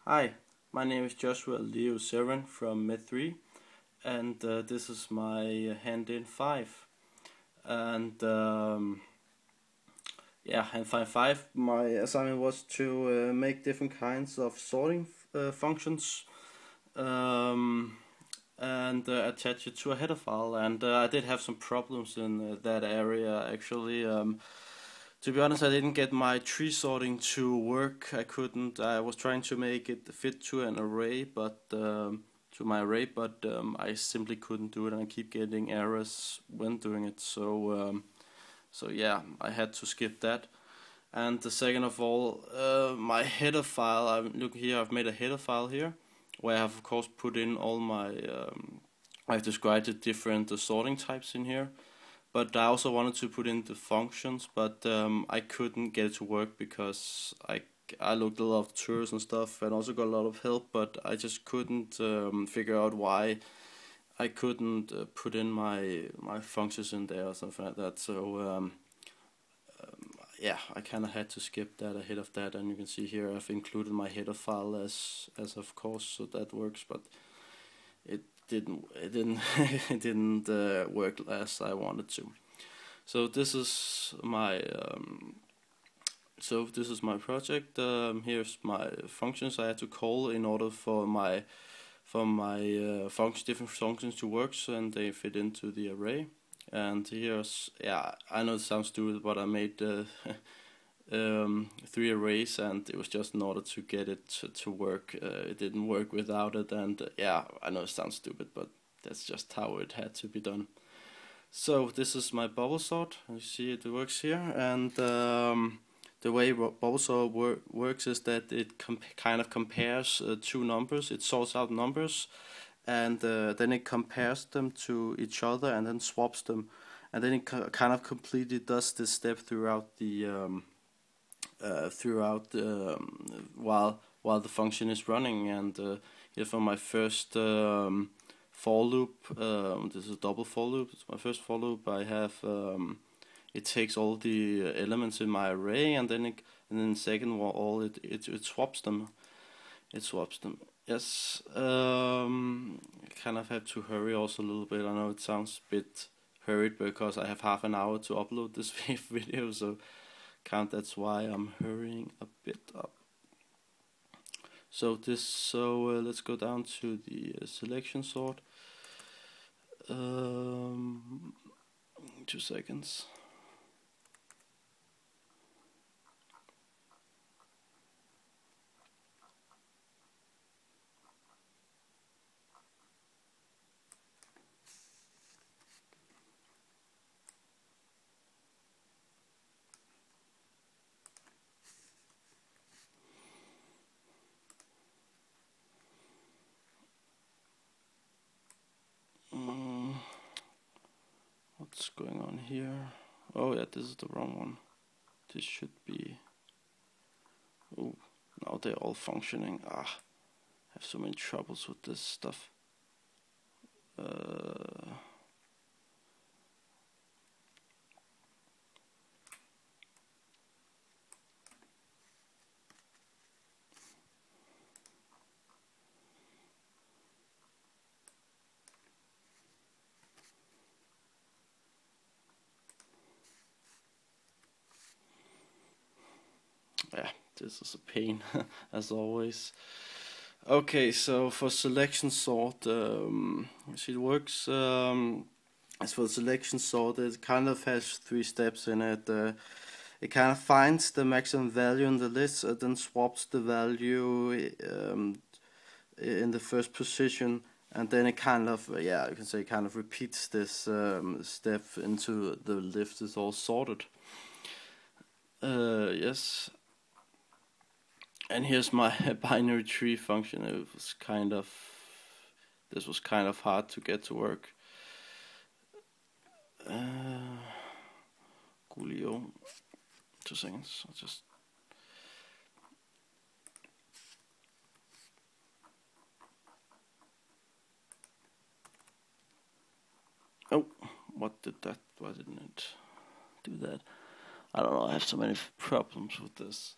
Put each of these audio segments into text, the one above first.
Hi, my name is Josua Severin from Med3, and this is my Hanindin5. And Hanindin5, my assignment was to make different kinds of sorting functions um, and attach it to a header file. And I did have some problems in that area actually. To be honest, I didn't get my tree sorting to work. I was trying to make it fit to an array, but I simply couldn't do it, and I keep getting errors when doing it. So yeah, I had to skip that. And the second of all, my header file. Look here. I've made a header file here, where I have of course put in all my. I've described the different sorting types in here. But I also wanted to put in the functions, but I couldn't get it to work because I looked at a lot of tutorials and stuff, and also got a lot of help, but I just couldn't figure out why I couldn't put in my functions in there or something like that. So yeah, I kind of had to skip that ahead of that, and you can see here I've included my header file as of course, so that works, but it didn't it didn't work as I wanted to. So this is my project. Here's my functions I had to call in order for my different functions to work, and they fit into the array. And here's, yeah, I know it sounds stupid, but I made 3 arrays, and it was just in order to get it to work. It didn't work without it, and yeah, I know it sounds stupid, but that's just how it had to be done. So this is my bubble sort. You see it works here, and the way bubble sort works is that it kind of compares 2 numbers. It sorts out numbers, and then it compares them to each other, and then swaps them, and then it kind of completely does this step throughout the while the function is running. And here for my first for loop, this is a double for loop. It's my first for loop. I have it takes all the elements in my array, and then the second one it swaps them. It swaps them. Yes. I kind of have to hurry also a little bit. I know it sounds a bit hurried because I have half an hour to upload this video, so that's why I'm hurrying a bit up. So let's go down to the selection sort. 2 seconds. What's going on here? Oh yeah, this is the wrong one. This should be. Oh, now they're all functioning. I have so many troubles with this stuff. Yeah, this is a pain as always. Okay, so for selection sort, see it works. As for the selection sort, it kind of has 3 steps in it. It kind of finds the maximum value in the list, then swaps the value in the first position, and then it kind of, you can say, kind of repeats this step into the list is all sorted. Yes. And here's my binary tree function. This was kind of hard to get to work. Coolio. 2 seconds. I'll just. Oh, what did that? Why didn't it do that? I don't know. I have so many problems with this.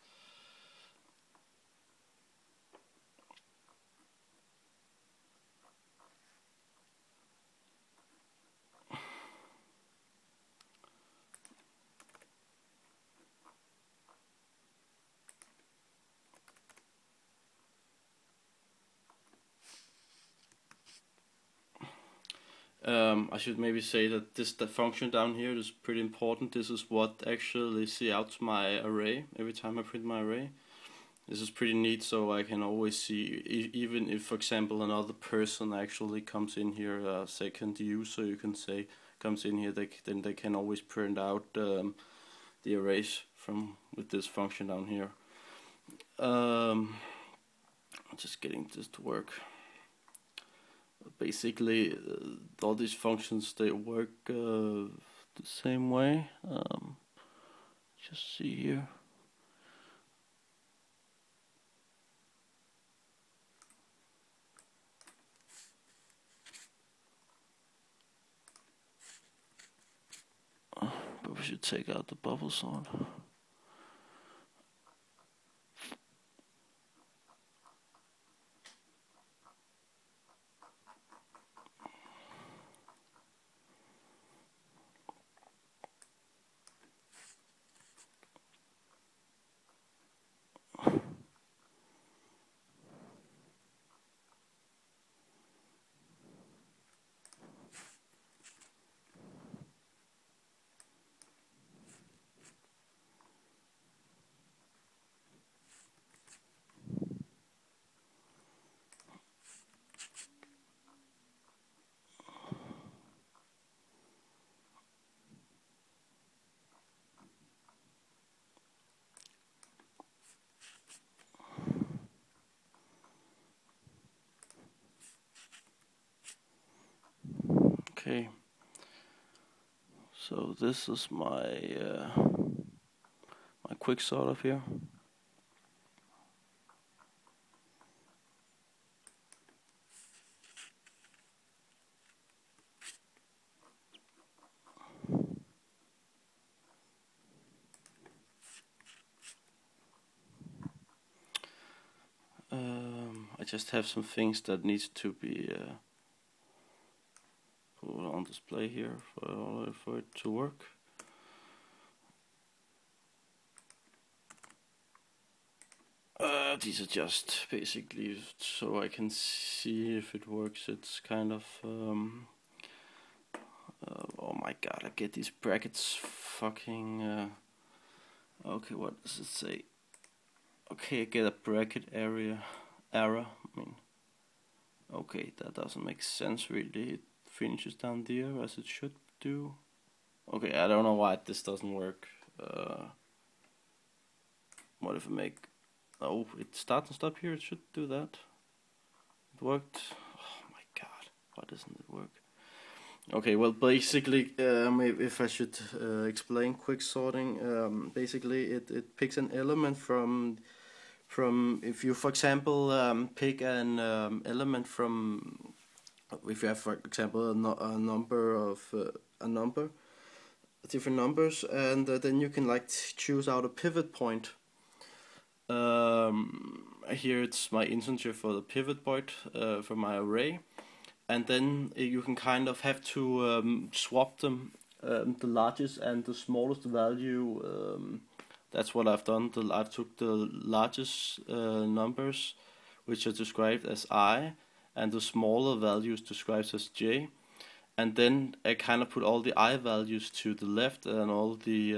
I should maybe say that the function down here is pretty important. This is what actually see out my array every time I print my array. This is pretty neat, so I can always see, even if, for example, another person actually comes in here, a second user, you can say, comes in here, then they can always print out the arrays with this function down here. I'm just getting this to work. Basically, all these functions, they work the same way. Just see here. But we should take out the bubble sort. Okay, so this is my my quick sort of here. I just have some things that needs to be put on display here for it to work. These are just basically so I can see if it works. It's kind of oh my god, I get these brackets fucking okay, what does it say? Okay, I get a bracket error. I mean, okay, that doesn't make sense really. It finishes down there as it should do. Okay, I don't know why this doesn't work. What if I make... Oh, it starts and stop here, it should do that. It worked. Oh my god, why doesn't it work? Okay, well basically, maybe if I should explain quick sorting, basically it picks an element from if you, for example, pick an element from, if you have, for example, a number of different numbers, and then you can like choose out a pivot point. Here it's my integer for the pivot point for my array, and then you can kind of have to swap them, the largest and the smallest value. That's what I've done. I've took the largest numbers, which are described as I, and the smaller values described as j, and then I kind of put all the I values to the left and all the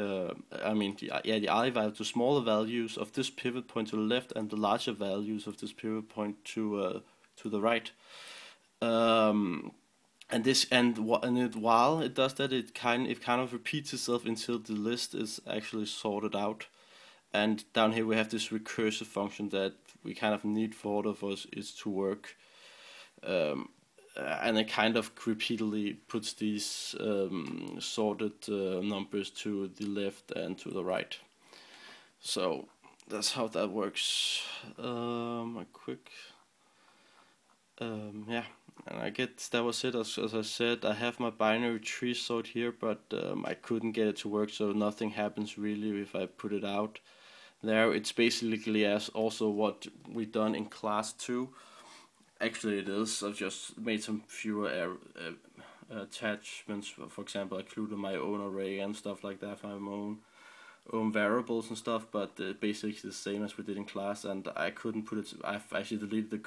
the I value, the smaller values of this pivot point to the left, and the larger values of this pivot point to the right. While it does that, it kind of repeats itself until the list is actually sorted out. And down here we have this recursive function that we kind of need for order for it to work. And it kind of repeatedly puts these sorted numbers to the left and to the right. So that's how that works. A quick yeah, and I guess that was it. As I said, I have my binary tree sort here, but I couldn't get it to work, so nothing happens really if I put it out there. It's basically as also what we done in class 2. Actually it is. I've just made some fewer attachments. For example, I included my own array and stuff like that, my own variables and stuff, but basically the same as we did in class, and I couldn't put it. I've actually deleted the